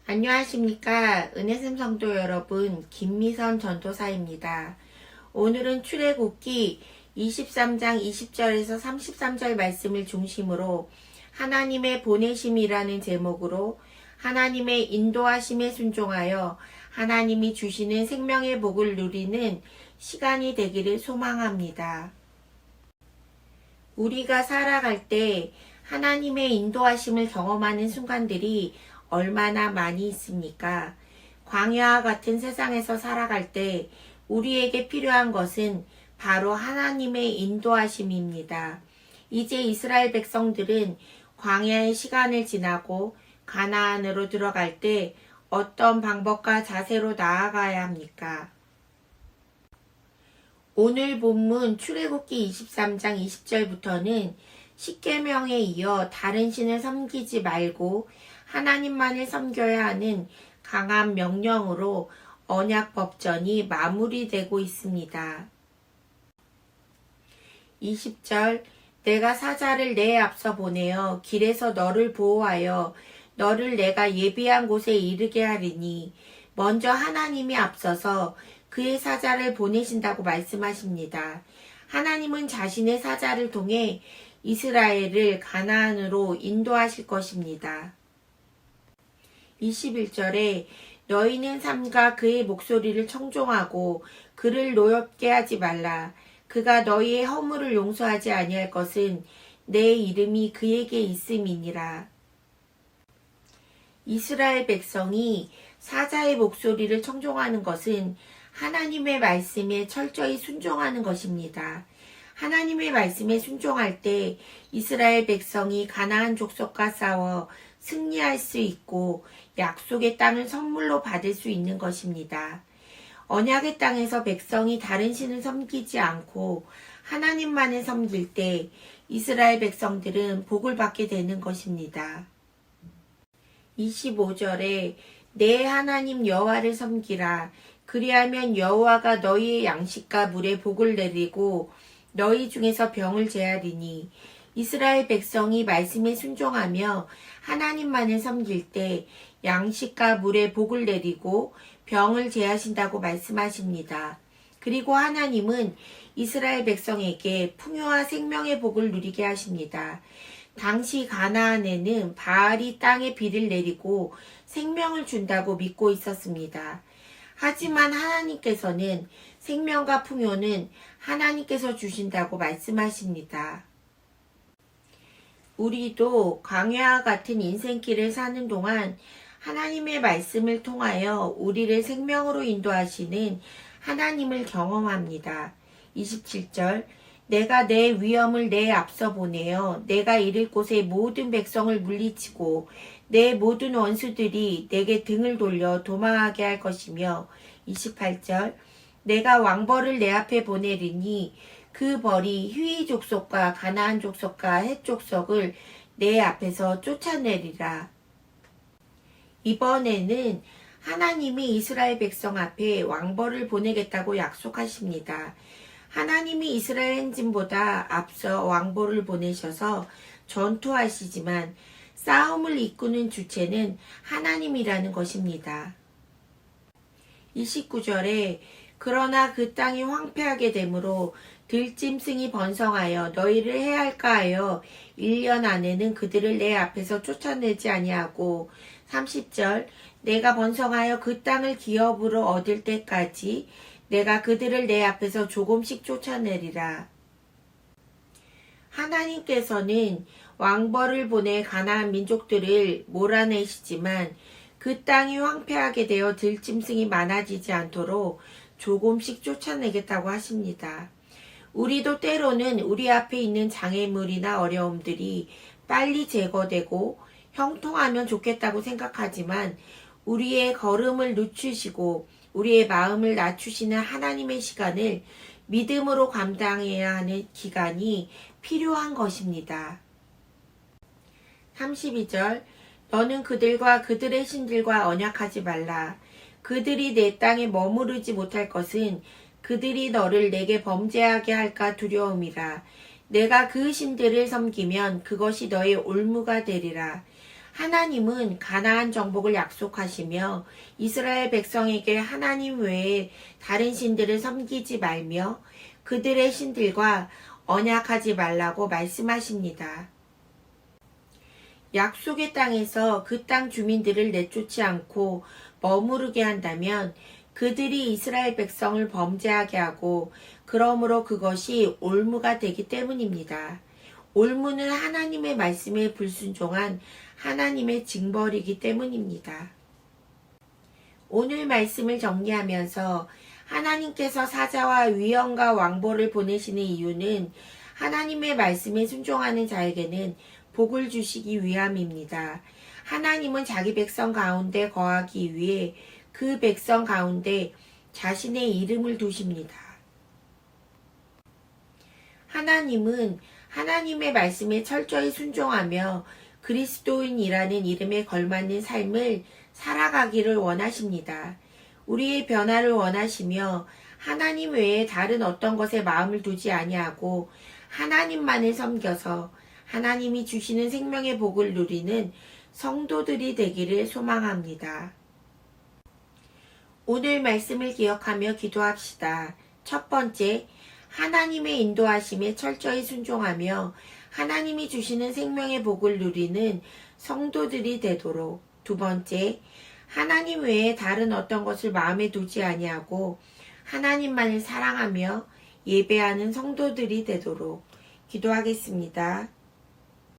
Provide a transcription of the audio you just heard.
안녕하십니까. 은혜샘 성도 여러분, 김미선 전도사입니다. 오늘은 출애굽기 23장 20절에서 33절 말씀을 중심으로 하나님의 보내심이라는 제목으로 하나님의 인도하심에 순종하여 하나님이 주시는 생명의 복을 누리는 시간이 되기를 소망합니다. 우리가 살아갈 때 하나님의 인도하심을 경험하는 순간들이 얼마나 많이 있습니까? 광야와 같은 세상에서 살아갈 때 우리에게 필요한 것은 바로 하나님의 인도하심입니다. 이제 이스라엘 백성들은 광야의 시간을 지나고 가나안으로 들어갈 때 어떤 방법과 자세로 나아가야 합니까? 오늘 본문 출애굽기 23장 20절부터는 십계명에 이어 다른 신을 섬기지 말고 하나님만을 섬겨야 하는 강한 명령으로 언약 법전이 마무리되고 있습니다. 20절 내가 사자를 내 앞서 보내어 길에서 너를 보호하여 너를 내가 예비한 곳에 이르게 하리니 먼저 하나님이 앞서서 그의 사자를 보내신다고 말씀하십니다. 하나님은 자신의 사자를 통해 이스라엘을 가나안으로 인도하실 것입니다. 21절에 너희는 삼가 그의 목소리를 청종하고 그를 노엽게 하지 말라. 그가 너희의 허물을 용서하지 아니할 것은 내 이름이 그에게 있음이니라. 이스라엘 백성이 사자의 목소리를 청종하는 것은 하나님의 말씀에 철저히 순종하는 것입니다. 하나님의 말씀에 순종할 때 이스라엘 백성이 가나안 족속과 싸워 승리할 수 있고 약속의 땅을 선물로 받을 수 있는 것입니다. 언약의 땅에서 백성이 다른 신을 섬기지 않고 하나님만을 섬길 때 이스라엘 백성들은 복을 받게 되는 것입니다. 25절에 내 하나님 여호와를 섬기라. 그리하면 여호와가 너희의 양식과 물에 복을 내리고 너희 중에서 병을 제하리니 이스라엘 백성이 말씀에 순종하며 하나님만을 섬길 때 양식과 물에 복을 내리고 병을 제하신다고 말씀하십니다. 그리고 하나님은 이스라엘 백성에게 풍요와 생명의 복을 누리게 하십니다. 당시 가나안에는 바알이 땅에 비를 내리고 생명을 준다고 믿고 있었습니다. 하지만 하나님께서는 생명과 풍요는 하나님께서 주신다고 말씀하십니다. 우리도 광야와 같은 인생길을 사는 동안 하나님의 말씀을 통하여 우리를 생명으로 인도하시는 하나님을 경험합니다. 27절 내가 내 위엄을 내 앞서 보내어 내가 이를 곳의 모든 백성을 물리치고 내 모든 원수들이 내게 등을 돌려 도망하게 할 것이며 28절 내가 왕벌을 내 앞에 보내리니 그 벌이 휘위 족속과 가나안 족속과 헷 족속을 내 앞에서 쫓아내리라. 이번에는 하나님이 이스라엘 백성 앞에 왕벌을 보내겠다고 약속하십니다. 하나님이 이스라엘 행진보다 앞서 왕벌을 보내셔서 전투하시지만 싸움을 이끄는 주체는 하나님이라는 것입니다. 29절에 그러나 그 땅이 황폐하게 되므로 들짐승이 번성하여 너희를 해할까 하여 1년 안에는 그들을 내 앞에서 쫓아내지 아니하고 30절 내가 번성하여 그 땅을 기업으로 얻을 때까지 내가 그들을 내 앞에서 조금씩 쫓아내리라. 하나님께서는 왕벌을 보내 가나안 민족들을 몰아내시지만 그 땅이 황폐하게 되어 들짐승이 많아지지 않도록 조금씩 쫓아내겠다고 하십니다. 우리도 때로는 우리 앞에 있는 장애물이나 어려움들이 빨리 제거되고 형통하면 좋겠다고 생각하지만 우리의 걸음을 늦추시고 우리의 마음을 낮추시는 하나님의 시간을 믿음으로 감당해야 하는 기간이 필요한 것입니다. 32절 너는 그들과 그들의 신들과 언약하지 말라. 그들이 내 땅에 머무르지 못할 것은 그들이 너를 내게 범죄하게 할까 두려움이라. 내가 그 신들을 섬기면 그것이 너의 올무가 되리라. 하나님은 가나안 정복을 약속하시며 이스라엘 백성에게 하나님 외에 다른 신들을 섬기지 말며 그들의 신들과 언약하지 말라고 말씀하십니다. 약속의 땅에서 그 땅 주민들을 내쫓지 않고 머무르게 한다면 그들이 이스라엘 백성을 범죄하게 하고 그러므로 그것이 올무가 되기 때문입니다. 올무는 하나님의 말씀에 불순종한 하나님의 징벌이기 때문입니다. 오늘 말씀을 정리하면서 하나님께서 사자와 위엄과 왕보를 보내시는 이유는 하나님의 말씀에 순종하는 자에게는 복을 주시기 위함입니다. 하나님은 자기 백성 가운데 거하기 위해 그 백성 가운데 자신의 이름을 두십니다. 하나님은 하나님의 말씀에 철저히 순종하며 그리스도인이라는 이름에 걸맞는 삶을 살아가기를 원하십니다. 우리의 변화를 원하시며 하나님 외에 다른 어떤 것에 마음을 두지 아니하고 하나님만을 섬겨서 하나님이 주시는 생명의 복을 누리는 성도들이 되기를 소망합니다. 오늘 말씀을 기억하며 기도합시다. 첫 번째, 하나님의 인도하심에 철저히 순종하며 하나님이 주시는 생명의 복을 누리는 성도들이 되도록. 두 번째, 하나님 외에 다른 어떤 것을 마음에 두지 아니하고 하나님만을 사랑하며 예배하는 성도들이 되도록 기도하겠습니다.